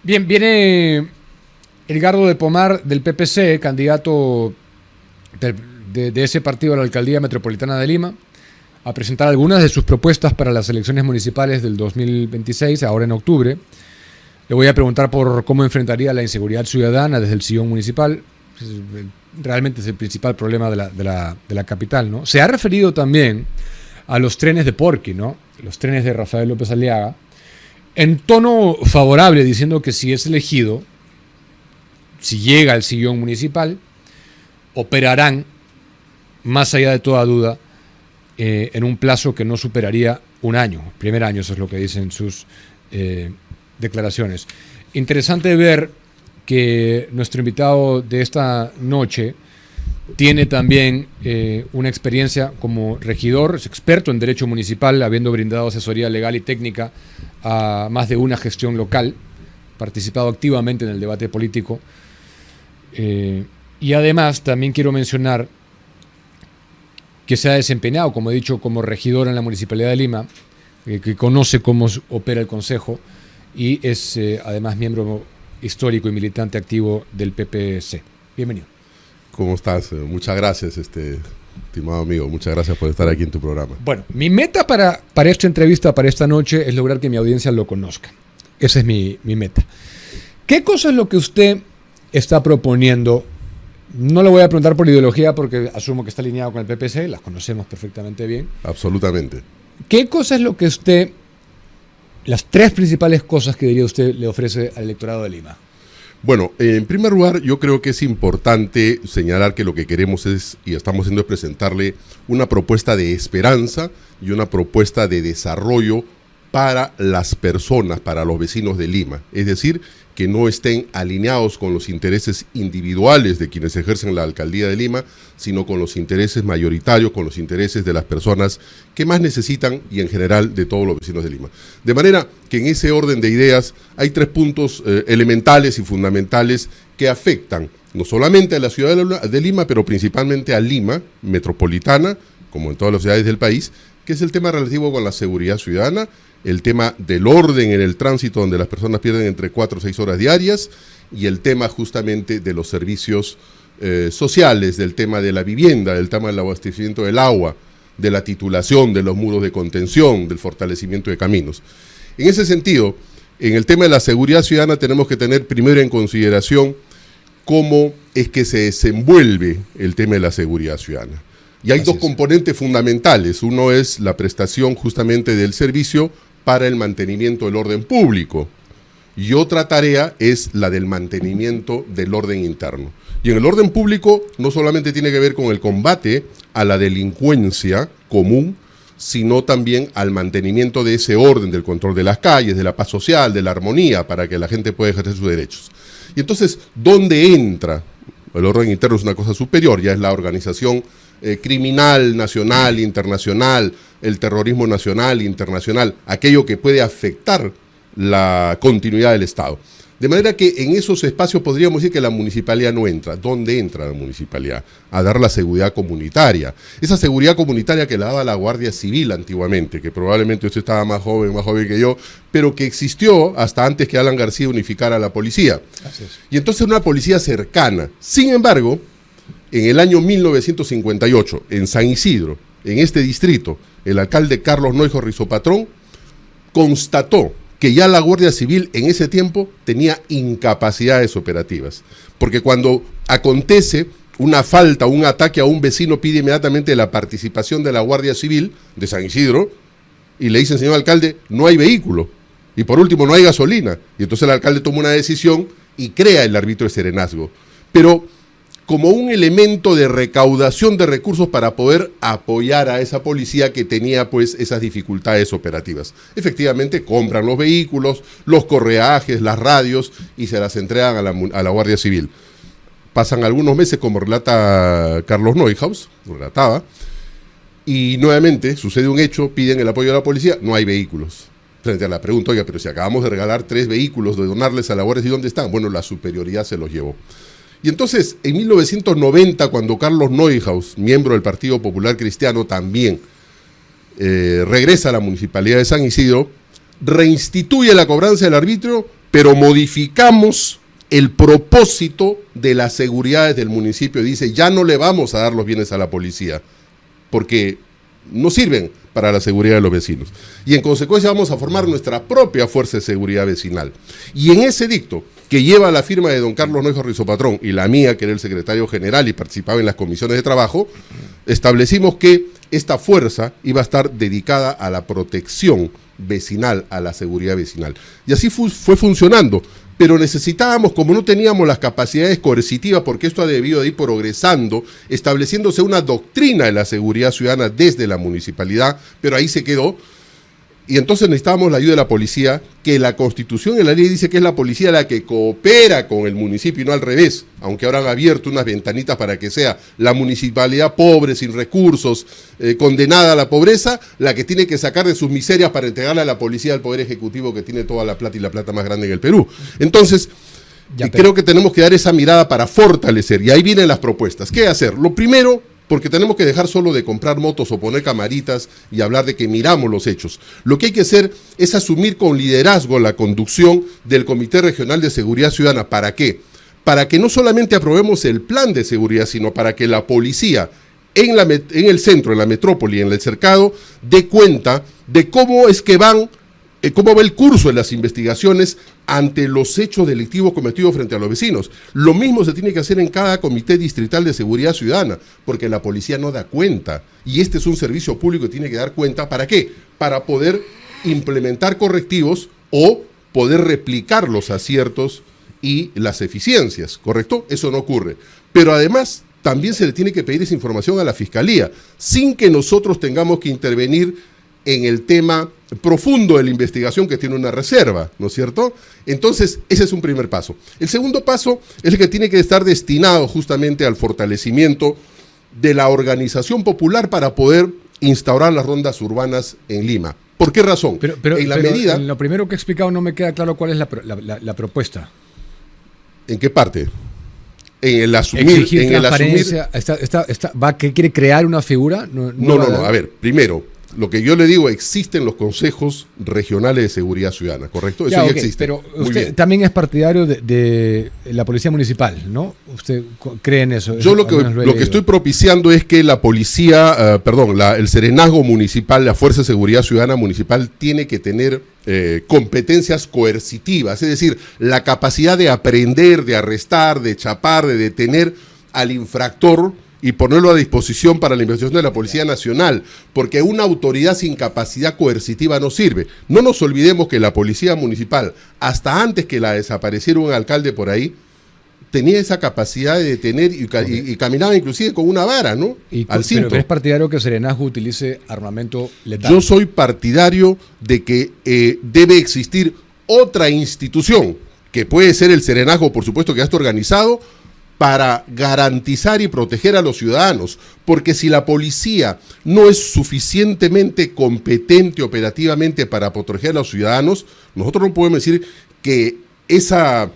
Bien, viene Edgardo de Pomar del PPC, candidato de ese partido a la Alcaldía Metropolitana de Lima, a presentar algunas de sus propuestas para las elecciones municipales del 2026, ahora en octubre. Le voy a preguntar por cómo enfrentaría la inseguridad ciudadana desde el sillón municipal. Realmente es el principal problema de la capital, ¿no? Se ha referido también a los trenes de Porqui, ¿no? Los trenes de Rafael López Aliaga, en tono favorable, diciendo que si es elegido, si llega al sillón municipal, operarán, más allá de toda duda, en un plazo que no superaría un año, primer año, eso es lo que dicen sus declaraciones. Interesante ver que nuestro invitado de esta noche tiene también una experiencia como regidor, es experto en derecho municipal, habiendo brindado asesoría legal y técnica a más de una gestión local, participado activamente en el debate político. Y además también quiero mencionar que se ha desempeñado, como he dicho, como regidor en la Municipalidad de Lima, que conoce cómo opera el Consejo y es además miembro histórico y militante activo del PPC. Bienvenido. ¿Cómo estás? Muchas gracias, estimado amigo. Muchas gracias por estar aquí en tu programa. Bueno, mi meta para esta entrevista, para esta noche, es lograr que mi audiencia lo conozca. Esa es mi meta. ¿Qué cosa es lo que usted está proponiendo? No le voy a preguntar por ideología porque asumo que está alineado con el PPC, las conocemos perfectamente bien. Absolutamente. ¿Qué cosa es lo que usted, las tres principales cosas que diría usted le ofrece al electorado de Lima? Bueno, en primer lugar, yo creo que es importante señalar que lo que queremos es, y estamos haciendo, es presentarle una propuesta de esperanza y una propuesta de desarrollo para las personas, para los vecinos de Lima. Es decir, que no estén alineados con los intereses individuales de quienes ejercen la alcaldía de Lima, sino con los intereses mayoritarios, con los intereses de las personas que más necesitan y en general de todos los vecinos de Lima. De manera que en ese orden de ideas hay tres puntos elementales y fundamentales que afectan no solamente a la ciudad de Lima, pero principalmente a Lima metropolitana, como en todas las ciudades del país, que es el tema relativo con la seguridad ciudadana, el tema del orden en el tránsito, donde las personas pierden entre 4 o 6 horas diarias, y el tema justamente de los servicios sociales, del tema de la vivienda, del tema del abastecimiento del agua, de la titulación, de los muros de contención, del fortalecimiento de caminos. En ese sentido, en el tema de la seguridad ciudadana tenemos que tener primero en consideración cómo es que se desenvuelve el tema de la seguridad ciudadana. Y hay dos componentes fundamentales. Uno es la prestación justamente del servicio para el mantenimiento del orden público. Y otra tarea es la del mantenimiento del orden interno. Y en el orden público no solamente tiene que ver con el combate a la delincuencia común, sino también al mantenimiento de ese orden, del control de las calles, de la paz social, de la armonía, para que la gente pueda ejercer sus derechos. Y entonces, ¿dónde entra? El orden interno es una cosa superior, ya es la organización criminal, nacional, internacional, el terrorismo nacional, internacional, aquello que puede afectar la continuidad del Estado. De manera que en esos espacios podríamos decir que la municipalidad no entra. ¿Dónde entra la municipalidad? A dar la seguridad comunitaria. Esa seguridad comunitaria que la daba la Guardia Civil antiguamente, que probablemente usted estaba más joven que yo, pero que existió hasta antes que Alan García unificara a la policía. Así es. Y entonces una policía cercana. Sin embargo, en el año 1958, en San Isidro, en este distrito, el alcalde Carlos Neuhaus Rizopatrón constató que ya la Guardia Civil en ese tiempo tenía incapacidades operativas. Porque cuando acontece una falta, un ataque a un vecino, pide inmediatamente la participación de la Guardia Civil de San Isidro y le dicen, señor alcalde, no hay vehículo. Y por último, no hay gasolina. Y entonces el alcalde toma una decisión y crea el árbitro de serenazgo. Pero como un elemento de recaudación de recursos para poder apoyar a esa policía que tenía pues esas dificultades operativas. Efectivamente compran los vehículos, los correajes, las radios y se las entregan a la Guardia Civil. Pasan algunos meses, como relata Carlos Neuhaus, relataba, y nuevamente sucede un hecho, piden el apoyo de la policía, no hay vehículos. Frente a la pregunta, oiga, pero si acabamos de regalar 3 vehículos, de donarles a la Guardia Civil, ¿dónde están? Bueno, la superioridad se los llevó. Y entonces, en 1990, cuando Carlos Neuhaus, miembro del Partido Popular Cristiano, también regresa a la Municipalidad de San Isidro, reinstituye la cobranza del arbitrio, pero modificamos el propósito de las seguridades del municipio. Dice, ya no le vamos a dar los bienes a la policía, porque no sirven para la seguridad de los vecinos. Y en consecuencia vamos a formar nuestra propia fuerza de seguridad vecinal. Y en ese dicto, que lleva la firma de don Carlos Noejo Rizopatrón y la mía, que era el secretario general y participaba en las comisiones de trabajo, establecimos que esta fuerza iba a estar dedicada a la protección vecinal, a la seguridad vecinal. Y así fue funcionando. Pero necesitábamos, como no teníamos las capacidades coercitivas, porque esto ha debido de ir progresando, estableciéndose una doctrina de la seguridad ciudadana desde la municipalidad, pero ahí se quedó. Y entonces necesitábamos la ayuda de la policía, que la Constitución y la ley dice que es la policía la que coopera con el municipio y no al revés, aunque ahora han abierto unas ventanitas para que sea la municipalidad pobre, sin recursos, condenada a la pobreza, la que tiene que sacar de sus miserias para entregarle a la policía al Poder Ejecutivo, que tiene toda la plata y la plata más grande en el Perú. Entonces, creo que tenemos que dar esa mirada para fortalecer, y ahí vienen las propuestas. ¿Qué hacer? Lo primero, porque tenemos que dejar solo de comprar motos o poner camaritas y hablar de que miramos los hechos. Lo que hay que hacer es asumir con liderazgo la conducción del Comité Regional de Seguridad Ciudadana. ¿Para qué? Para que no solamente aprobemos el plan de seguridad, sino para que la policía en el centro, en la metrópoli, en el cercado, dé cuenta de cómo es que cómo va el curso de las investigaciones ante los hechos delictivos cometidos frente a los vecinos. Lo mismo se tiene que hacer en cada comité distrital de seguridad ciudadana, porque la policía no da cuenta, y este es un servicio público que tiene que dar cuenta. ¿Para qué? Para poder implementar correctivos o poder replicar los aciertos y las eficiencias, ¿correcto? Eso no ocurre. Pero además, también se le tiene que pedir esa información a la Fiscalía, sin que nosotros tengamos que intervenir en el tema profundo de la investigación, que tiene una reserva, ¿no es cierto? Entonces, ese es un primer paso. El segundo paso es el que tiene que estar destinado justamente al fortalecimiento de la organización popular para poder instaurar las rondas urbanas en Lima. ¿Por qué razón? En lo primero que he explicado no me queda claro cuál es la propuesta. ¿En qué parte? En el asumir... Exigir transparencia. ¿Que quiere crear una figura? No. A ver, primero, lo que yo le digo, existen los consejos regionales de seguridad ciudadana, ¿correcto? Eso ya existe. Pero usted también es partidario de la policía municipal, ¿no? ¿Usted cree en eso? Yo lo que estoy propiciando es que la policía, el serenazgo municipal, la Fuerza de Seguridad Ciudadana Municipal, tiene que tener competencias coercitivas, es decir, la capacidad de aprender, de arrestar, de chapar, de detener al infractor y ponerlo a disposición para la investigación de la Policía Nacional, porque una autoridad sin capacidad coercitiva no sirve. No nos olvidemos que la Policía Municipal, hasta antes que la desapareciera un alcalde por ahí, tenía esa capacidad de detener y caminaba inclusive con una vara, ¿no? Al cinto. Pero ¿es partidario que el Serenazgo utilice armamento letal? Yo soy partidario de que debe existir otra institución, que puede ser el Serenazgo, por supuesto, que ya está organizado, para garantizar y proteger a los ciudadanos, porque si la policía no es suficientemente competente operativamente para proteger a los ciudadanos, nosotros no podemos decir que esa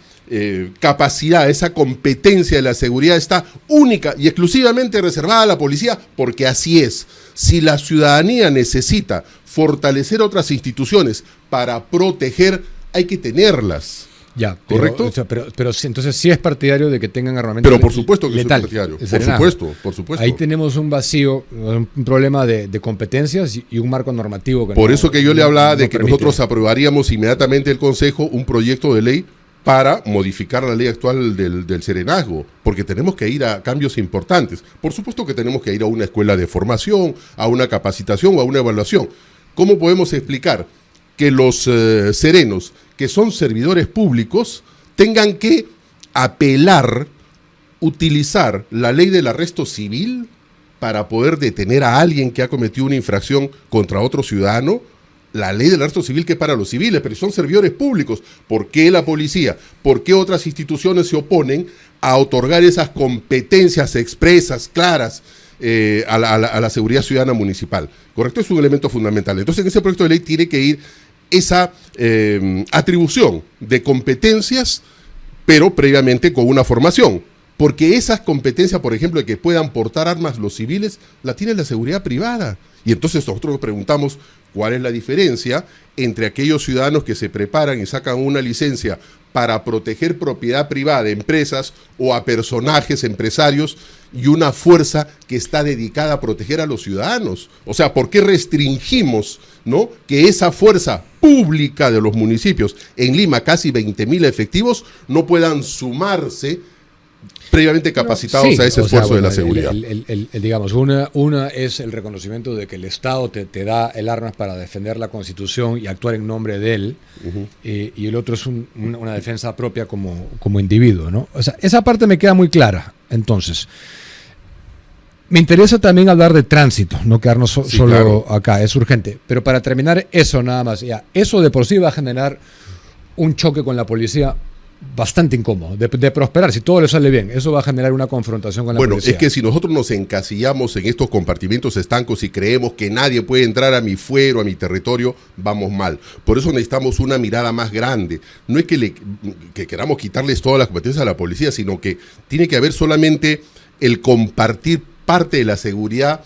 capacidad, esa competencia de la seguridad está única y exclusivamente reservada a la policía, porque así es. Si la ciudadanía necesita fortalecer otras instituciones para proteger, hay que tenerlas. Ya, ¿correcto? Pero entonces sí es partidario de que tengan armamento letal. Pero por supuesto que letal, soy partidario. Por supuesto. Ahí tenemos un vacío, un problema de competencias y un marco normativo. Por eso que yo le hablaba de que nosotros aprobaríamos inmediatamente el Consejo un proyecto de ley para modificar la ley actual del serenazgo, porque tenemos que ir a cambios importantes. Por supuesto que tenemos que ir a una escuela de formación, a una capacitación o a una evaluación. ¿Cómo podemos explicar que los serenos, que son servidores públicos, tengan que utilizar la ley del arresto civil para poder detener a alguien que ha cometido una infracción contra otro ciudadano? La ley del arresto civil, que es para los civiles, pero son servidores públicos. ¿Por qué la policía? ¿Por qué otras instituciones se oponen a otorgar esas competencias expresas, claras, a la seguridad ciudadana municipal? ¿Correcto? Es un elemento fundamental. Entonces, en ese proyecto de ley tiene que ir esa atribución de competencias, pero previamente con una formación. Porque esas competencias, por ejemplo, de que puedan portar armas los civiles, la tiene la seguridad privada. Y entonces nosotros nos preguntamos, ¿Cuál es la diferencia entre aquellos ciudadanos que se preparan y sacan una licencia para proteger propiedad privada de empresas o a personajes empresarios y una fuerza que está dedicada a proteger a los ciudadanos? O sea, ¿por qué restringimos, ¿no?, que esa fuerza pública de los municipios, en Lima casi 20.000 efectivos, no puedan sumarse previamente capacitados a ese esfuerzo de la seguridad? Digamos, una es el reconocimiento de que el Estado te da el armas para defender la Constitución y actuar en nombre de él, y el otro es una defensa propia como individuo, ¿no? O sea, esa parte me queda muy clara. Entonces, me interesa también hablar de tránsito, no quedarnos solo claro. Acá, es urgente. Pero para terminar eso nada más, ya, eso de por sí va a generar un choque con la policía bastante incómodo, de prosperar. Si todo le sale bien, eso va a generar una confrontación con la policía. Bueno, es que si nosotros nos encasillamos en estos compartimentos estancos y creemos que nadie puede entrar a mi fuero, a mi territorio, vamos mal. Por eso necesitamos una mirada más grande. No es que queramos quitarles todas las competencias a la policía, sino que tiene que haber solamente el compartir parte de la seguridad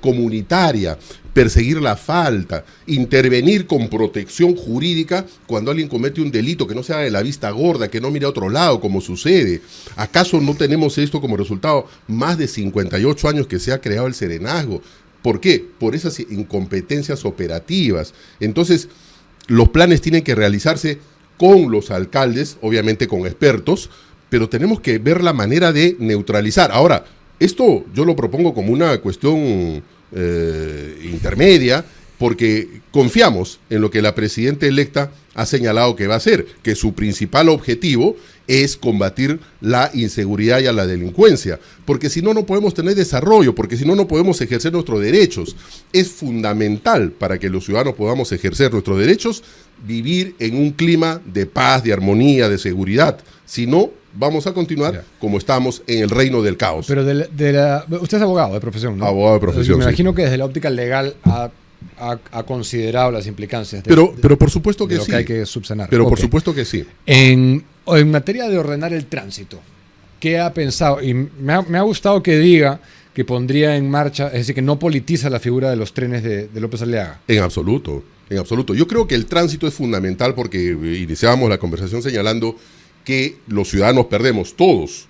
comunitaria, perseguir la falta, intervenir con protección jurídica cuando alguien comete un delito, que no se haga de la vista gorda, que no mire a otro lado, como sucede. ¿Acaso no tenemos esto como resultado más de 58 años que se ha creado el serenazgo? ¿Por qué? Por esas incompetencias operativas. Entonces, los planes tienen que realizarse con los alcaldes, obviamente con expertos, pero tenemos que ver la manera de neutralizar. Ahora, esto yo lo propongo como una cuestión intermedia, porque confiamos en lo que la presidenta electa ha señalado que va a hacer, que su principal objetivo es combatir la inseguridad y a la delincuencia, porque si no, no podemos tener desarrollo, porque si no, no podemos ejercer nuestros derechos. Es fundamental para que los ciudadanos podamos ejercer nuestros derechos, vivir en un clima de paz, de armonía, de seguridad. Si no, vamos a continuar como estamos en el reino del caos. Pero usted es abogado de profesión, ¿no? Abogado de profesión, me imagino que desde la óptica legal ha considerado las implicancias pero por supuesto que de lo sí. que hay que subsanar. Pero por supuesto que sí. En materia de ordenar el tránsito, ¿qué ha pensado? Y me ha gustado que diga que pondría en marcha, es decir, que no politiza la figura de los trenes de López Aliaga. En absoluto, en absoluto. Yo creo que el tránsito es fundamental porque iniciábamos la conversación señalando que los ciudadanos perdemos, todos.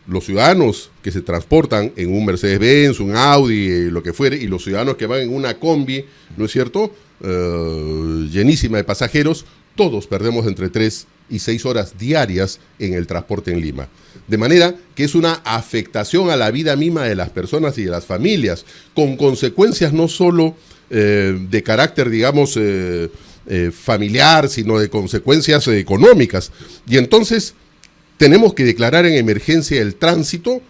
Los ciudadanos que se transportan en un Mercedes-Benz, un Audi, lo que fuere, y los ciudadanos que van en una combi, ¿no es cierto?, llenísima de pasajeros, todos perdemos entre 3 y 6 horas diarias en el transporte en Lima. De manera que es una afectación a la vida misma de las personas y de las familias, con consecuencias no solo de carácter, digamos, familiar, sino de consecuencias económicas. Y entonces tenemos que declarar en emergencia el tránsito,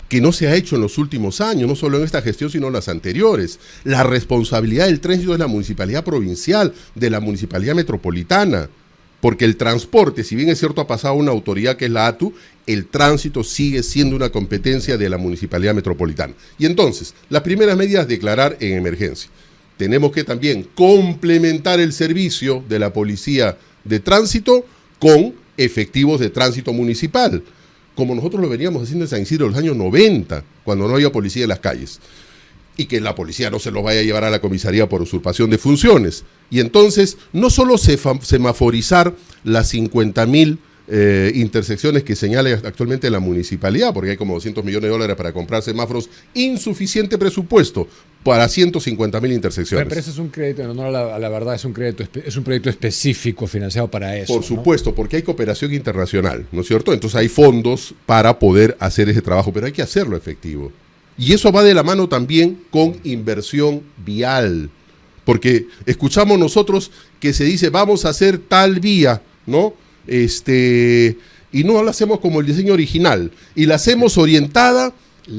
que no se ha hecho en los últimos años, no solo en esta gestión, sino en las anteriores. La responsabilidad del tránsito es de la municipalidad provincial, de la municipalidad metropolitana, porque el transporte, si bien es cierto ha pasado a una autoridad que es la ATU, el tránsito sigue siendo una competencia de la municipalidad metropolitana. Y entonces, las primeras medidas, declarar en emergencia. Tenemos que también complementar el servicio de la policía de tránsito con efectivos de tránsito municipal, como nosotros lo veníamos haciendo en San Isidro en los años 90, cuando no había policía en las calles, y que la policía no se los vaya a llevar a la comisaría por usurpación de funciones. Y entonces, no solo semaforizar las 50.000 intersecciones que señala actualmente la municipalidad, porque hay como $200 millones para comprar semáforos, insuficiente presupuesto para 150.000 intersecciones. Pero ese es un crédito, en honor a la verdad, es un proyecto específico financiado para eso. Por supuesto, ¿no? Porque hay cooperación internacional, ¿no es cierto? Entonces hay fondos para poder hacer ese trabajo, pero hay que hacerlo efectivo. Y eso va de la mano también con inversión vial, porque escuchamos nosotros que se dice vamos a hacer tal vía, ¿no? Y no la hacemos como el diseño original, y la hacemos orientada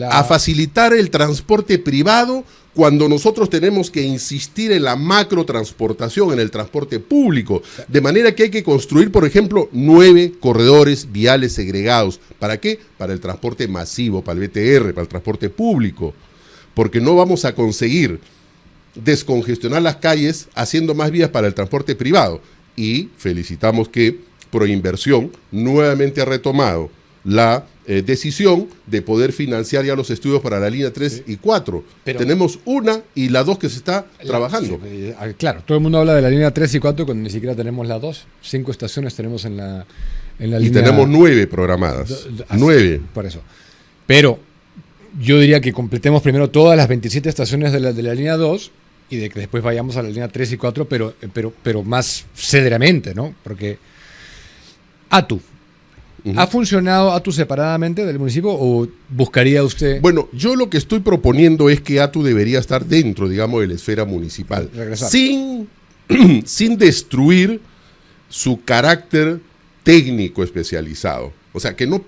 a facilitar el transporte privado, cuando nosotros tenemos que insistir en la macrotransportación, en el transporte público, de manera que hay que construir, por ejemplo, 9 corredores viales segregados. ¿Para qué? Para el transporte masivo, para el BTR, para el transporte público, porque no vamos a conseguir descongestionar las calles haciendo más vías para el transporte privado. Y felicitamos que Proinversión nuevamente ha retomado la decisión de poder financiar ya los estudios para la línea 3 y 4. Pero tenemos una y la 2 que se está trabajando. Claro, todo el mundo habla de la línea 3 y 4 cuando ni siquiera tenemos la 2. 5 estaciones tenemos en la línea. Y tenemos 9 programadas. 9. Por eso. Pero yo diría que completemos primero todas las 27 estaciones de la línea 2 y de que después vayamos a la línea 3 y 4, pero más cederamente, ¿no? Porque ATU. ¿Ha funcionado ATU separadamente del municipio o buscaría usted...? Bueno, yo lo que estoy proponiendo es que ATU debería estar dentro, digamos, de la esfera municipal. Sin destruir su carácter técnico especializado. O sea, que no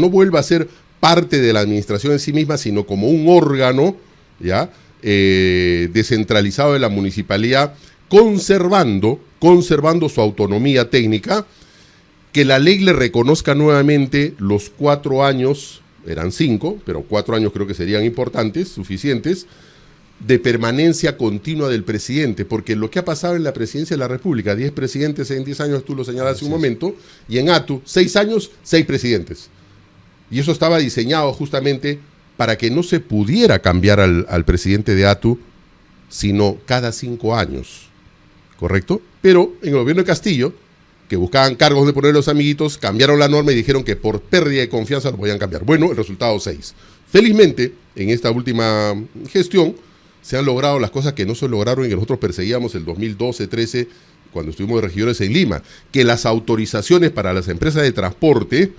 vuelva a ser parte de la administración en sí misma, sino como un órgano, ¿ya? Descentralizado de la municipalidad, conservando su autonomía técnica, que la ley le reconozca nuevamente los 4 años, eran 5, pero 4 años creo que serían importantes, suficientes, de permanencia continua del presidente, porque lo que ha pasado en la presidencia de la República, 10 presidentes en 10 años, tú lo señalas hace un momento, y en ATU, 6 años, 6 presidentes. Y eso estaba diseñado justamente para que no se pudiera cambiar al presidente de ATU, sino cada 5 años, ¿correcto? Pero en el gobierno de Castillo, que buscaban cargos de poner los amiguitos, cambiaron la norma y dijeron que por pérdida de confianza lo podían cambiar. Bueno, el resultado 6. Felizmente, en esta última gestión, se han logrado las cosas que no se lograron y que nosotros perseguíamos el 2012-13, cuando estuvimos de regidores en Lima, que las autorizaciones para las empresas de transporte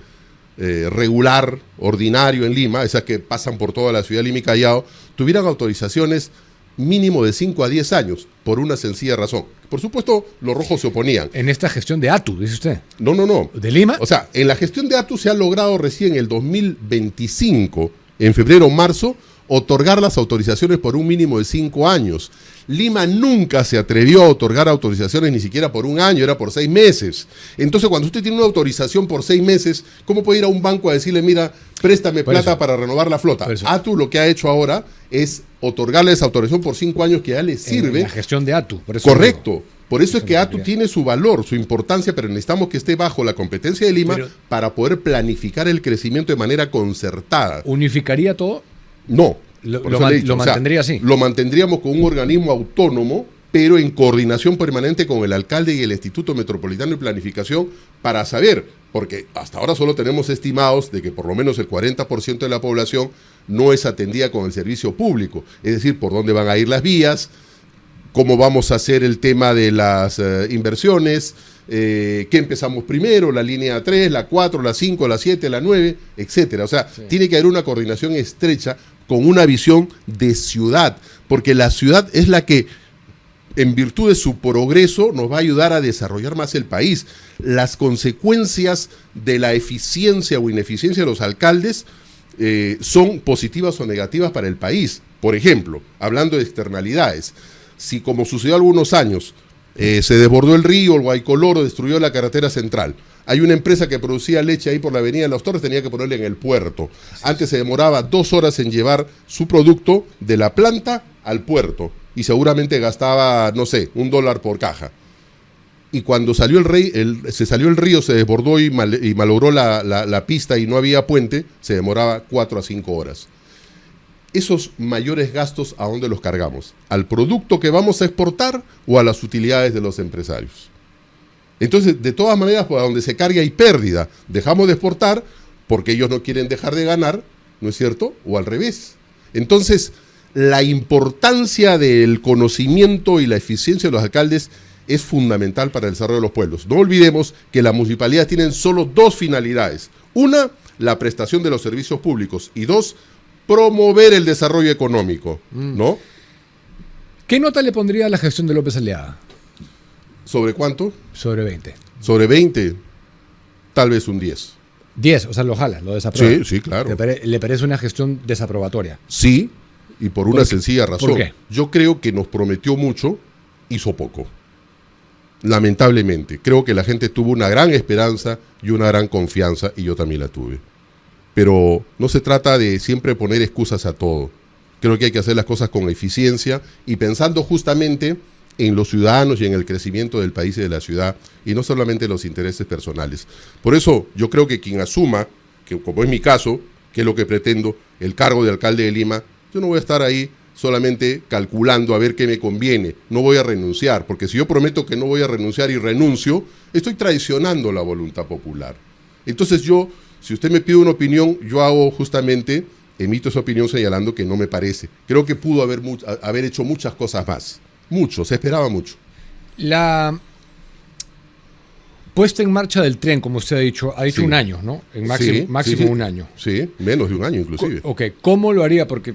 regular, ordinario en Lima, esas que pasan por toda la ciudad de Lima y Callao, tuvieran autorizaciones mínimo de 5 a 10 años, por una sencilla razón. Por supuesto, los rojos se oponían. En esta gestión de ATU, dice usted. No. ¿De Lima? O sea, en la gestión de ATU se ha logrado recién en el 2025, en febrero o marzo, otorgar las autorizaciones por un mínimo de 5 años. Lima nunca se atrevió a otorgar autorizaciones ni siquiera por un año, era por 6 meses. Entonces, cuando usted tiene una autorización por 6 meses, ¿cómo puede ir a un banco a decirle, mira, préstame plata para renovar la flota? ATU lo que ha hecho ahora es otorgarle esa autorización por 5 años que ya le sirve. En la gestión de ATU. Por eso correcto. Por eso es que ATU tiene su valor, su importancia, pero necesitamos que esté bajo la competencia de Lima para poder planificar el crecimiento de manera concertada. ¿Unificaría todo? No. Lo mantendría así. Lo mantendríamos con un organismo autónomo, pero en coordinación permanente con el alcalde y el Instituto Metropolitano de Planificación para saber, porque hasta ahora solo tenemos estimados de que por lo menos el 40% de la población no es atendida con el servicio público, es decir, por dónde van a ir las vías, cómo vamos a hacer el tema de las inversiones, qué empezamos primero, la línea 3, la 4, la 5, la 7, la 9, etcétera. O sea, tiene que haber una coordinación estrecha con una visión de ciudad, porque la ciudad es la que, en virtud de su progreso, nos va a ayudar a desarrollar más el país. Las consecuencias de la eficiencia o ineficiencia de los alcaldes son positivas o negativas para el país. Por ejemplo, hablando de externalidades, si como sucedió algunos años, se desbordó el río, el Guaycoloro destruyó la carretera central. Hay una empresa que producía leche ahí por la avenida de Las Torres, tenía que ponerle en el puerto. Antes se demoraba 2 horas en llevar su producto de la planta al puerto y seguramente gastaba, no sé, $1 por caja. Y cuando salió se salió el río, se desbordó y malogró la pista y no había puente, se demoraba 4 a 5 horas. Esos mayores gastos, ¿a dónde los cargamos? ¿Al producto que vamos a exportar o a las utilidades de los empresarios? Entonces, de todas maneras, pues, a donde se cargue hay pérdida. Dejamos de exportar porque ellos no quieren dejar de ganar, ¿no es cierto? O al revés. Entonces, la importancia del conocimiento y la eficiencia de los alcaldes es fundamental para el desarrollo de los pueblos. No olvidemos que las municipalidades tienen solo 2 finalidades. Una, la prestación de los servicios públicos. Y 2, promover el desarrollo económico, ¿no? ¿Qué nota le pondría a la gestión de López Aliaga? ¿Sobre cuánto? Sobre 20. Sobre 20, tal vez un 10. 10, o sea, lo jala, lo desaprueba. Sí, claro. ¿Le parece una gestión desaprobatoria? Sí, y por una sencilla razón. ¿Por qué? Yo creo que nos prometió mucho, hizo poco. Lamentablemente. Creo que la gente tuvo una gran esperanza y una gran confianza, y yo también la tuve. Pero no se trata de siempre poner excusas a todo. Creo que hay que hacer las cosas con eficiencia y pensando justamente en los ciudadanos y en el crecimiento del país y de la ciudad, y no solamente en los intereses personales. Por eso yo creo que quien asuma que como es mi caso, que es lo que pretendo, el cargo de alcalde de Lima, yo no voy a estar ahí solamente calculando a ver qué me conviene. No voy a renunciar, porque si yo prometo que no voy a renunciar y renuncio, estoy traicionando la voluntad popular. Entonces yo, si usted me pide una opinión, yo hago justamente, emito esa opinión señalando que no me parece. Creo que pudo haber hecho muchas cosas más. Mucho, se esperaba mucho. La puesta en marcha del tren, como usted ha dicho Sí. un año, ¿no? En máximo Sí. un año. Sí, menos de un año inclusive. Ok, ¿cómo lo haría? Porque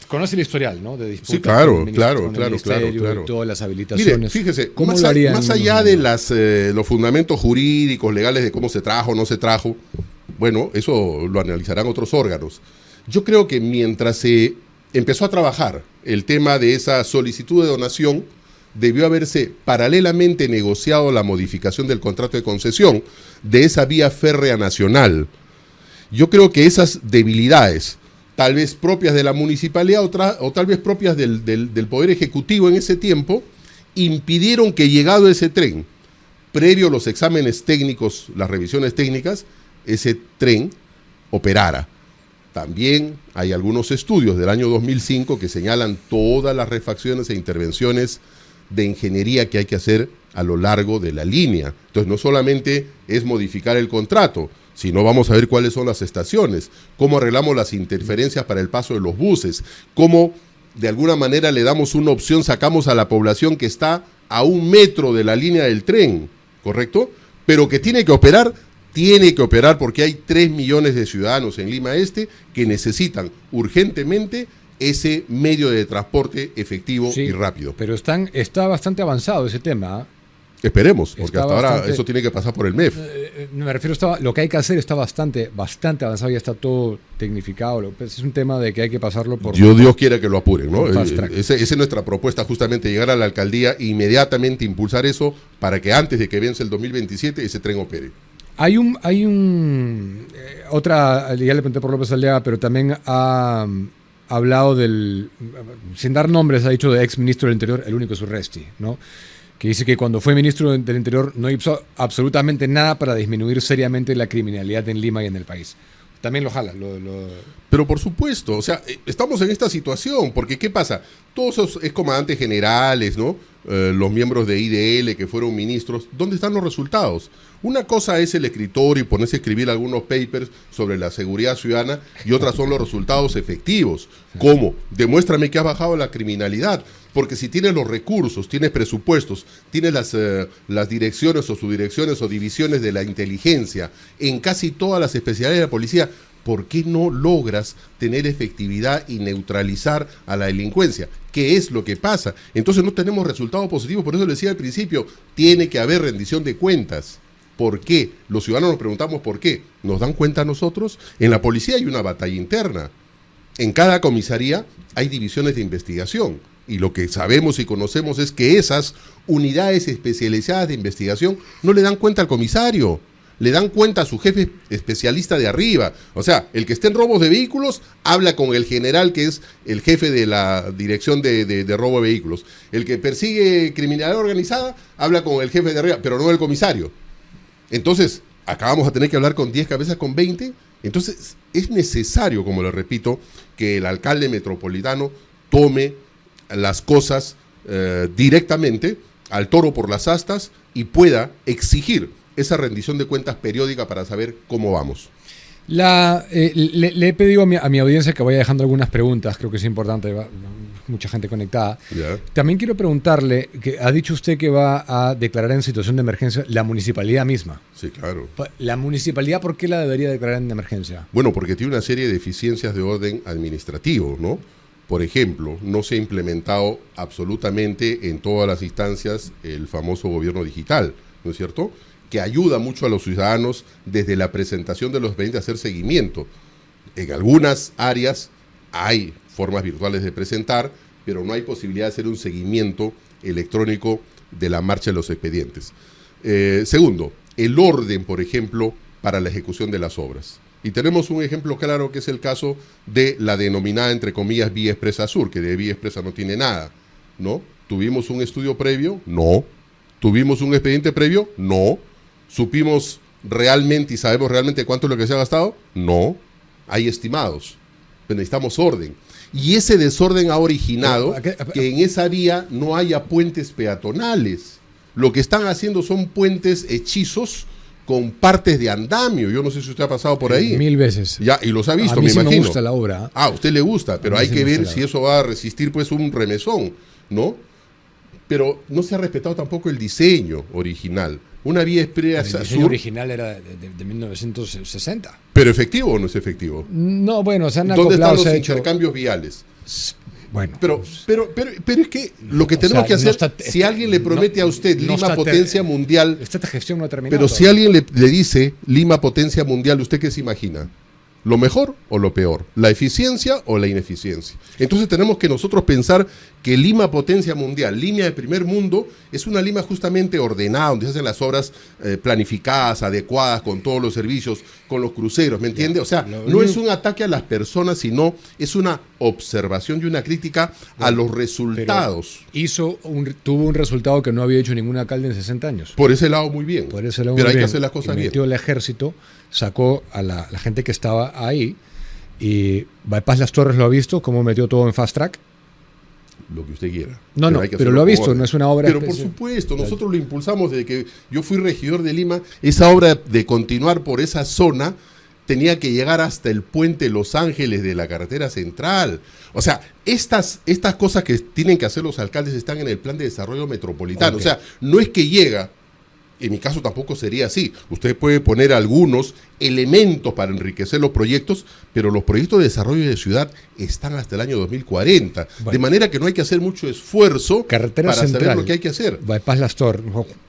conoce el historial, ¿no? De disputas Sí, claro, con el ministerio, claro. y todas las habilitaciones. Mire, fíjese, ¿Cómo más, lo haría más en allá unos de los fundamentos jurídicos, legales de cómo se trajo o no se trajo, bueno, eso lo analizarán otros órganos. Yo creo que mientras se empezó a trabajar el tema de esa solicitud de donación, debió haberse paralelamente negociado la modificación del contrato de concesión de esa vía férrea nacional. Yo creo que esas debilidades, tal vez propias de la municipalidad o tal vez propias del Poder Ejecutivo en ese tiempo, impidieron que, llegado ese tren, previo a los exámenes técnicos, las revisiones técnicas, ese tren operara. También hay algunos estudios del año 2005 que señalan todas las refacciones e intervenciones de ingeniería que hay que hacer a lo largo de la línea. Entonces no solamente es modificar el contrato, sino vamos a ver cuáles son las estaciones, cómo arreglamos las interferencias para el paso de los buses, cómo de alguna manera le damos una opción, sacamos a la población que está a 1 metro de la línea del tren, ¿correcto? Pero que tiene que operar porque hay 3 millones de ciudadanos en Lima Este que necesitan urgentemente ese medio de transporte efectivo y rápido. Pero está bastante avanzado ese tema, ¿eh? Esperemos, porque hasta ahora eso tiene que pasar por el MEF. Me refiero, lo que hay que hacer está bastante avanzado, ya está todo tecnificado. Es un tema de que hay que pasarlo por... Dios quiera que lo apuren, ¿no? Fast track. Esa es nuestra propuesta, justamente llegar a la alcaldía e inmediatamente impulsar eso para que antes de que vence el 2027 ese tren opere. Hay otra, ya le pregunté por López Aliaga, pero también ha hablado sin dar nombres, ha dicho de ex ministro del Interior, el único es Urresti, ¿no? Que dice que cuando fue ministro del Interior no hizo absolutamente nada para disminuir seriamente la criminalidad en Lima y en el país. También lo jala. Pero por supuesto, o sea, estamos en esta situación, porque ¿qué pasa? Todos esos excomandantes generales, ¿no? Los miembros de IDL que fueron ministros, ¿dónde están los resultados? Una cosa es el escritorio y ponerse a escribir algunos papers sobre la seguridad ciudadana y otras son los resultados efectivos. ¿Cómo? Demuéstrame que has bajado la criminalidad. Porque si tienes los recursos, tienes presupuestos, tienes las direcciones o subdirecciones o divisiones de la inteligencia en casi todas las especialidades de la policía, ¿por qué no logras tener efectividad y neutralizar a la delincuencia? ¿Qué es lo que pasa? Entonces no tenemos resultados positivos, por eso le decía al principio, tiene que haber rendición de cuentas. ¿Por qué? Los ciudadanos nos preguntamos por qué. ¿Nos dan cuenta nosotros? En la policía hay una batalla interna. En cada comisaría hay divisiones de investigación. Y lo que sabemos y conocemos es que esas unidades especializadas de investigación no le dan cuenta al comisario, le dan cuenta a su jefe especialista de arriba. O sea, el que esté en robos de vehículos habla con el general que es el jefe de la dirección de robo de vehículos. El que persigue criminalidad organizada habla con el jefe de arriba, pero no el comisario. Entonces, acá vamos a tener que hablar con 10 cabezas con 20. Entonces, es necesario, como le repito, que el alcalde metropolitano tome las cosas directamente al toro por las astas y pueda exigir esa rendición de cuentas periódica para saber cómo vamos. Le he pedido a mi audiencia que vaya dejando algunas preguntas, creo que es importante, mucha gente conectada. ¿Ya? También quiero preguntarle, que ha dicho usted que va a declarar en situación de emergencia la municipalidad misma. Sí, claro. ¿La municipalidad por qué la debería declarar en emergencia? Bueno, porque tiene una serie de deficiencias de orden administrativo, ¿no? Por ejemplo, no se ha implementado absolutamente en todas las instancias el famoso gobierno digital, ¿no es cierto?, que ayuda mucho a los ciudadanos desde la presentación de los expedientes a hacer seguimiento. En algunas áreas hay formas virtuales de presentar, pero no hay posibilidad de hacer un seguimiento electrónico de la marcha de los expedientes. Segundo, el orden, por ejemplo, para la ejecución de las obras. Y tenemos un ejemplo claro que es el caso de la denominada, entre comillas, Vía Expresa Sur, que de Vía Expresa no tiene nada, ¿no? ¿Tuvimos un estudio previo? No. ¿Tuvimos un expediente previo? No. ¿Supimos realmente y sabemos realmente cuánto es lo que se ha gastado? No, hay estimados, pero necesitamos orden. Y ese desorden ha originado que en esa vía no haya puentes peatonales. Lo que están haciendo son puentes hechizos con partes de andamio. Yo no sé si usted ha pasado por ahí. 1000 veces. Ya, y los ha visto, a mí me sí imagino. me gusta la obra. A usted le gusta, pero hay sí que me ver gusta si eso va a resistir pues un remesón, ¿no? Pero no se ha respetado tampoco el diseño original. Una vía expresa El diseño sur, original era de 1960. pero efectivo o no es efectivo. No, bueno, se han ¿Dónde acoplado, están se los ha hecho... intercambios viales? Bueno, Pero es que lo que O tenemos sea, que hacer, no está- si alguien le promete a usted no Lima está potencia mundial, esta gestión no ha terminado. pero si alguien le dice Lima potencia mundial, ¿usted qué se imagina? ¿Lo mejor o lo peor? ¿La eficiencia o la ineficiencia? Entonces tenemos que nosotros pensar que Lima potencia mundial, Lima de primer mundo, es una Lima justamente ordenada, donde se hacen las obras planificadas, adecuadas, con todos los servicios, con los cruceros, ¿me entiende? O sea, no es un ataque a las personas, sino es una observación y una crítica a los resultados. Tuvo un resultado que no había hecho ningún alcalde en 60 años. Por ese lado muy bien, Por ese lado pero muy hay que bien. hacer las cosas Y bien. metió el ejército, sacó a la gente que estaba ahí, y Bypass Las Torres lo ha visto, cómo metió todo en fast track. Lo que usted quiera. No, hay que pero hacerlo lo ha con visto, orden. no es una obra Pero por especial. supuesto, nosotros lo impulsamos desde que yo fui regidor de Lima. Esa obra de continuar por esa zona tenía que llegar hasta el puente Los Ángeles de la carretera central. O sea, estas cosas que tienen que hacer los alcaldes están en el plan de desarrollo metropolitano. Ok. O sea, no es que llega. En mi caso tampoco sería así. Usted puede poner algunos elementos para enriquecer los proyectos, pero los proyectos de desarrollo de ciudad están hasta el año 2040. Bueno. De manera que no hay que hacer mucho esfuerzo Carretera para central, saber lo que hay que hacer. Bypass Las Torres,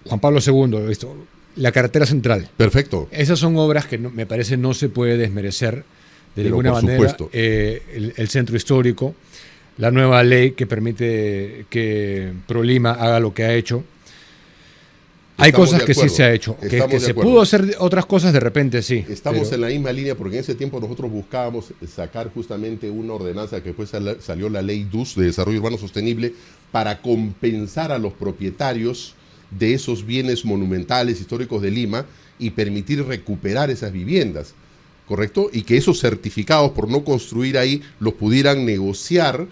Juan Pablo II, lo he visto. La carretera central. Perfecto. Esas son obras que me parece no se puede desmerecer de Pero ninguna por manera. supuesto. El centro histórico, la nueva ley que permite que ProLima haga lo que ha hecho. Hay Estamos cosas de que sí acuerdo. se ha hecho. Que Estamos de se acuerdo. pudo hacer otras cosas de repente, sí. Estamos pero- en la misma línea porque en ese tiempo nosotros buscábamos sacar justamente una ordenanza que después salió la ley DUS de Desarrollo Urbano Sostenible para compensar a los propietarios de esos bienes monumentales históricos de Lima y permitir recuperar esas viviendas, ¿correcto? Y que esos certificados por no construir ahí los pudieran negociar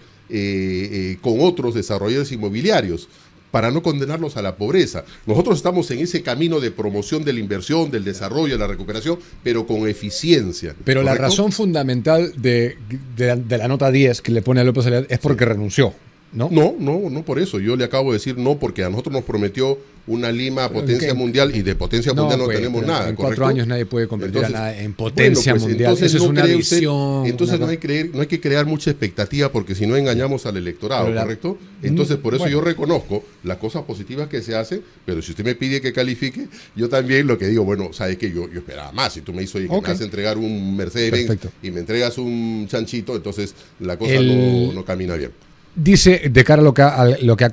con otros desarrolladores inmobiliarios, para no condenarlos a la pobreza. Nosotros estamos en ese camino de promoción de la inversión, del desarrollo, de la recuperación, pero con eficiencia. Pero la ¿correcto? razón fundamental de la nota 10 que le pone a López Aliaga es porque renunció, ¿no? No por eso. Yo le acabo de decir no, porque a nosotros nos prometió una Lima potencia mundial y de potencia mundial no pues, tenemos pero nada. En ¿correcto? 4 años nadie puede convertir Entonces, a nada en potencia bueno, pues, mundial. entonces Eso es no una cree usted- visión. Entonces una no hay que crear mucha expectativa porque si no engañamos al electorado, Pero ¿correcto? Entonces por eso bueno. yo reconozco las cosas positivas que se hacen, pero si usted me pide que califique, yo también lo que digo, bueno, sabes que yo esperaba más. Si tú me dices, oye, que Ok. me vas a entregar un Mercedes-Benz Perfecto. y me entregas un chanchito, entonces la cosa no camina bien. Dice, de cara a lo que ha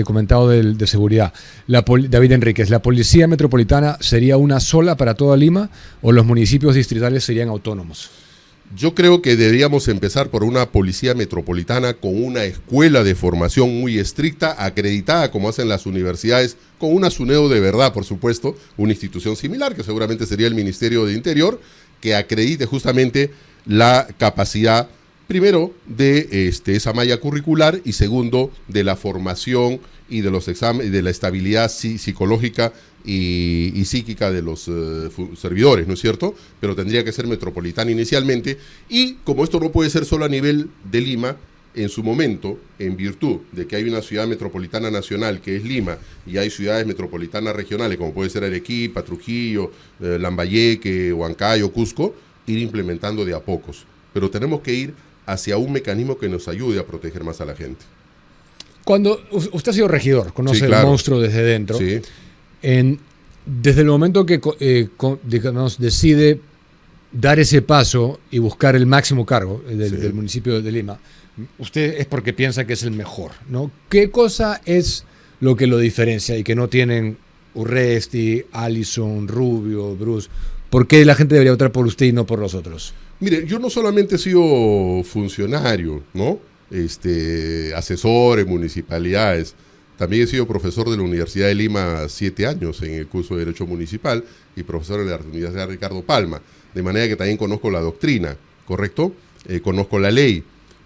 comentado de seguridad, David Enríquez, ¿la Policía Metropolitana sería una sola para toda Lima o los municipios distritales serían autónomos? Yo creo que deberíamos empezar por una policía metropolitana con una escuela de formación muy estricta, acreditada como hacen las universidades, con un SUNEDO de verdad, por supuesto, una institución similar, que seguramente sería el Ministerio de Interior, que acredite justamente la capacidad, primero, de esa malla curricular y segundo, de la formación y de los exámenes, de la estabilidad psicológica y psíquica de los servidores, ¿no es cierto? Pero tendría que ser metropolitana inicialmente y como esto no puede ser solo a nivel de Lima, en su momento, en virtud de que hay una ciudad metropolitana nacional que es Lima y hay ciudades metropolitanas regionales como puede ser Arequipa, Trujillo, Lambayeque, Huancayo, Cusco, ir implementando de a pocos. Pero tenemos que ir hacia un mecanismo que nos ayude a proteger más a la gente. Cuando usted ha sido regidor, conoce Sí, claro. el monstruo desde dentro. Sí. Desde el momento que digamos, decide dar ese paso y buscar el máximo cargo del municipio de Lima, usted es porque piensa que es el mejor, ¿no? ¿Qué cosa es lo que lo diferencia y que no tienen Urresti, Allison, Rubio, Bruce? ¿Por qué la gente debería votar por usted y no por los otros? Mire, yo no solamente he sido funcionario, ¿no? Asesor en municipalidades. También he sido profesor de la Universidad de Lima 7 años en el curso de Derecho Municipal y profesor de la Universidad Ricardo Palma, de manera que también conozco la doctrina, ¿correcto? Conozco la ley,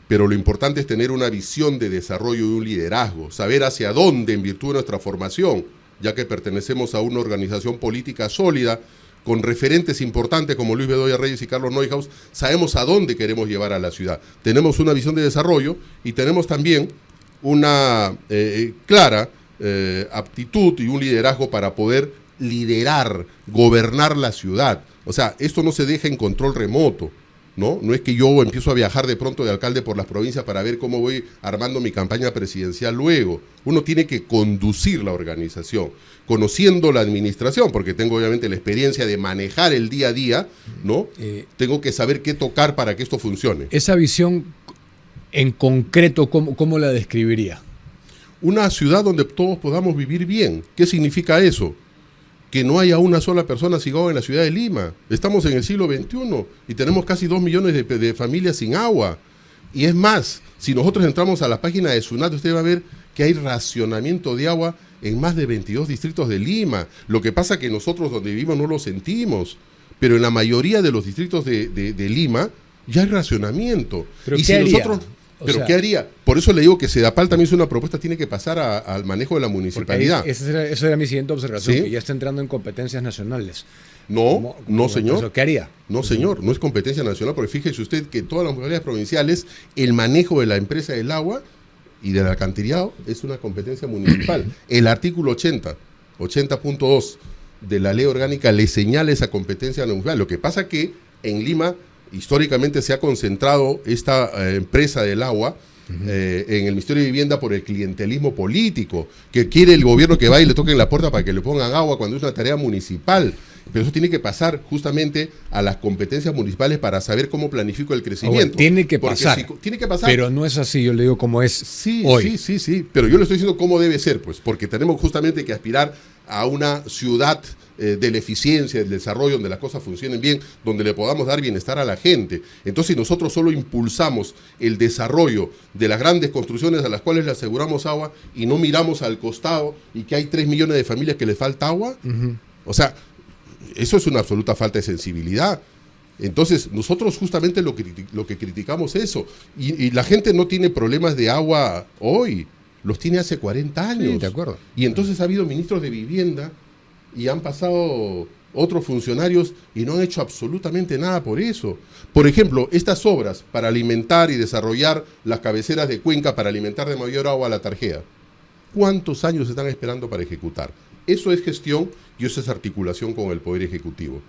pero lo importante es tener una visión de desarrollo y un liderazgo, saber hacia dónde en virtud de nuestra formación, ya que pertenecemos a una organización política sólida, con referentes importantes como Luis Bedoya Reyes y Carlos Neuhaus, sabemos a dónde queremos llevar a la ciudad. Tenemos una visión de desarrollo y tenemos también una clara aptitud y un liderazgo para poder liderar, gobernar la ciudad. O sea, esto no se deja en control remoto, ¿no? No es que yo empiezo a viajar de pronto de alcalde por las provincias para ver cómo voy armando mi campaña presidencial luego. Uno tiene que conducir la organización, conociendo la administración, porque tengo obviamente la experiencia de manejar el día a día, ¿no? Tengo que saber qué tocar para que esto funcione. Esa visión en concreto, ¿cómo la describiría? Una ciudad donde todos podamos vivir bien. ¿Qué significa eso? Que no haya una sola persona sin agua en la ciudad de Lima. Estamos en el siglo XXI y tenemos casi 2 millones de familias sin agua. Y es más, si nosotros entramos a la página de SUNAT, usted va a ver que hay racionamiento de agua en más de 22 distritos de Lima. Lo que pasa es que nosotros donde vivimos no lo sentimos, pero en la mayoría de los distritos de Lima ya hay racionamiento. ¿Pero y qué si haría? nosotros... ¿Pero qué haría? Por eso le digo que Sedapal también es una propuesta, tiene que pasar al manejo de la municipalidad. Esa era mi siguiente observación, ¿Sí? que ya está entrando en competencias nacionales. No, señor. Eso, ¿qué haría? No, señor, no es competencia nacional, porque fíjese usted que todas las municipalidades provinciales, el manejo de la empresa del agua y del alcantarillado es una competencia municipal. El artículo 80.2 de la ley orgánica le señala esa competencia municipal. Lo que pasa que en Lima históricamente se ha concentrado esta empresa del agua en el Ministerio de Vivienda por el clientelismo político, que quiere el gobierno que vaya y le toquen la puerta para que le pongan agua cuando es una tarea municipal. Pero eso tiene que pasar justamente a las competencias municipales para saber cómo planifico el crecimiento. Tiene que pasar. Tiene que pasar. Pero no es así, yo le digo cómo es hoy. Sí. Pero yo le estoy diciendo cómo debe ser, pues, porque tenemos justamente que aspirar a una ciudad de la eficiencia, del desarrollo, donde las cosas funcionen bien, donde le podamos dar bienestar a la gente. Entonces, si nosotros solo impulsamos el desarrollo de las grandes construcciones a las cuales le aseguramos agua y no miramos al costado y que hay 3 millones de familias que les falta agua, o sea, eso es una absoluta falta de sensibilidad. Entonces, nosotros justamente lo que criticamos es eso. Y la gente no tiene problemas de agua hoy, los tiene hace 40 años. Sí, de acuerdo. Y entonces ha habido ministros de vivienda y han pasado otros funcionarios y no han hecho absolutamente nada por eso. Por ejemplo, estas obras para alimentar y desarrollar las cabeceras de cuenca para alimentar de mayor agua a la Tarjea, ¿cuántos años están esperando para ejecutar? Eso es gestión y eso es articulación con el Poder Ejecutivo.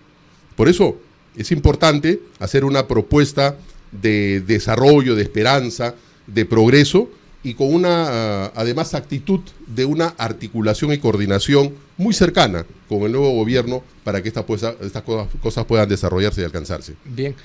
Por eso es importante hacer una propuesta de desarrollo, de esperanza, de progreso, y con una, además, actitud de una articulación y coordinación muy cercana con el nuevo gobierno para que estas cosas puedan desarrollarse y alcanzarse. Bien.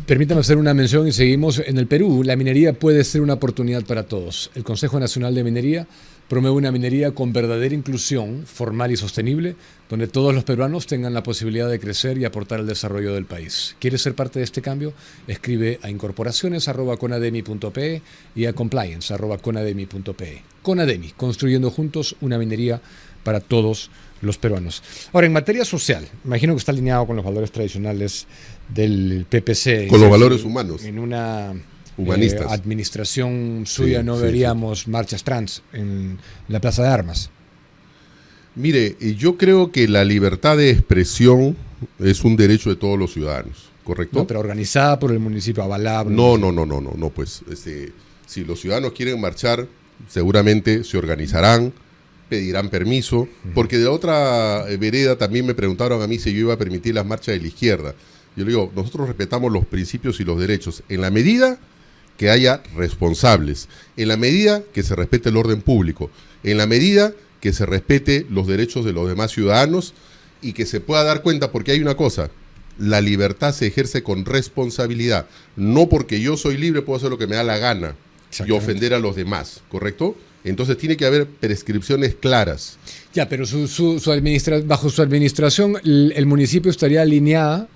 Permítame hacer una mención y seguimos. En el Perú, la minería puede ser una oportunidad para todos. El Consejo Nacional de Minería promueve una minería con verdadera inclusión, formal y sostenible, donde todos los peruanos tengan la posibilidad de crecer y aportar al desarrollo del país. ¿Quieres ser parte de este cambio? Escribe a incorporaciones@conademi.pe y a compliance@conademi.pe. Conademi, construyendo juntos una minería para todos los peruanos. Ahora, en materia social, imagino que está alineado con los valores tradicionales del PPC. Con los valores humanos. En una humanistas. Administración suya no veríamos marchas trans en la Plaza de Armas. Mire, yo creo que la libertad de expresión es un derecho de todos los ciudadanos, ¿correcto? No, pero organizada por el municipio, avalada. No, pues si los ciudadanos quieren marchar, seguramente se organizarán, pedirán permiso, porque de otra vereda también me preguntaron a mí si yo iba a permitir las marchas de la izquierda. Yo le digo, nosotros respetamos los principios y los derechos, en la medida que haya responsables, en la medida que se respete el orden público, en la medida que se respete los derechos de los demás ciudadanos y que se pueda dar cuenta, porque hay una cosa, la libertad se ejerce con responsabilidad, no porque yo soy libre puedo hacer lo que me da la gana y ofender a los demás, ¿correcto? Entonces tiene que haber prescripciones claras. Ya, pero bajo su administración, ¿el municipio estaría alineada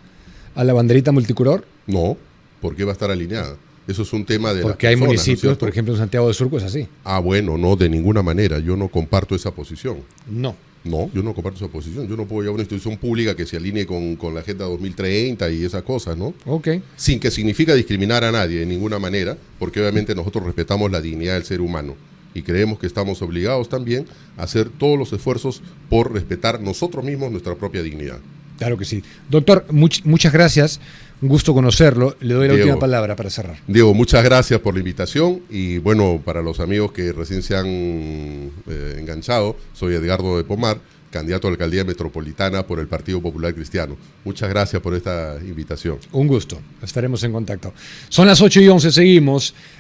a la banderita multicolor? No, ¿por qué va a estar alineada? Eso es un tema de porque hay municipios, ¿no? Por ejemplo, en Santiago de Surco es así. Ah, bueno, no, de ninguna manera. Yo no comparto esa posición. No. No, yo no comparto esa posición. Yo no puedo llevar una institución pública que se alinee con la Agenda 2030 y esas cosas, ¿no? Ok. Sin que significa discriminar a nadie de ninguna manera, porque obviamente nosotros respetamos la dignidad del ser humano y creemos que estamos obligados también a hacer todos los esfuerzos por respetar nosotros mismos nuestra propia dignidad. Claro que sí. Doctor, muchas gracias. Un gusto conocerlo. Le doy la Diego, última palabra para cerrar. Diego, muchas gracias por la invitación y bueno, para los amigos que recién se han enganchado, soy Edgardo de Pomar, candidato a la alcaldía metropolitana por el Partido Popular Cristiano. Muchas gracias por esta invitación. Un gusto. Estaremos en contacto. Son las 8:11, seguimos.